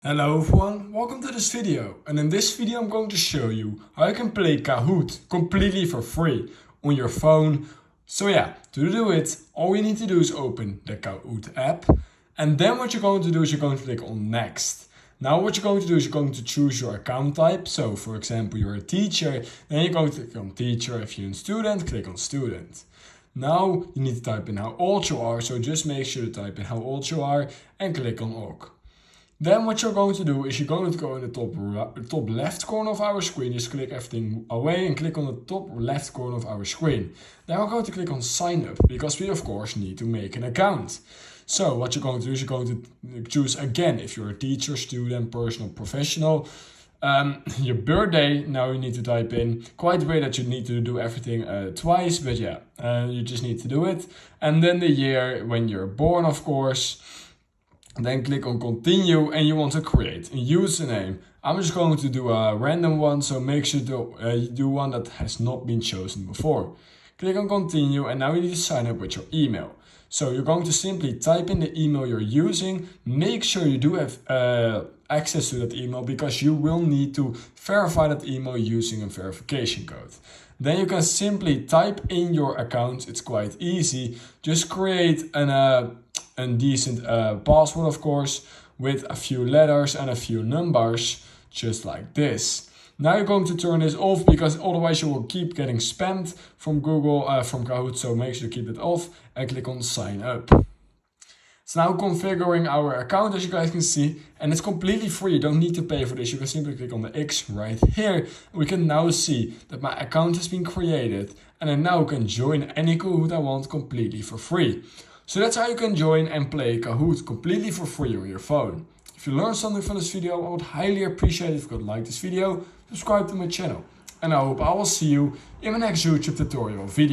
Hello everyone, welcome to this video, and in this video I'm going to show you how you can play Kahoot completely for free on your phone. So yeah, to do it, all you need to do is open the Kahoot app, and then what you're going to do is you're going to click on next. Now what you're going to do is you're going to choose your account type. So for example, you're a teacher, then you're going to click on teacher. If you're a student, click on student. Now you need to type in how old you are, so just make sure to type in how old you are and click on OK. Then what you're going to do is you're going to go in the top left corner of our screen. Just click everything away and click on the top left corner of our screen. Then we're going to click on sign up because we of course need to make an account. So what you're going to do is you're going to choose again if you're a teacher, student, personal, professional. Your birthday, now you need to type in. Quite weird that you need to do everything twice, but yeah, you just need to do it. And then the year when you're born, of course. Then click on continue and you want to create a username. I'm just going to do a random one, so make sure to do one that has not been chosen before. Click on continue and now you need to sign up with your email. So you're going to simply type in the email you're using. Make sure you do have access to that email because you will need to verify that email using a verification code. Then you can simply type in your account. It's quite easy. Just create a decent password, of course, with a few letters and a few numbers, just like this. Now you're going to turn this off because otherwise you will keep getting spammed from Google, from Kahoot, so make sure to keep it off and click on sign up. It's now configuring our account, as you guys can see, and it's completely free. You don't need to pay for this. You can simply click on the X right here. We can now see that my account has been created and I now can join any Kahoot I want completely for free. So that's how you can join and play Kahoot completely for free on your phone. If you learned something from this video, I would highly appreciate it if you could like this video, subscribe to my channel, and I hope I will see you in my next YouTube tutorial video.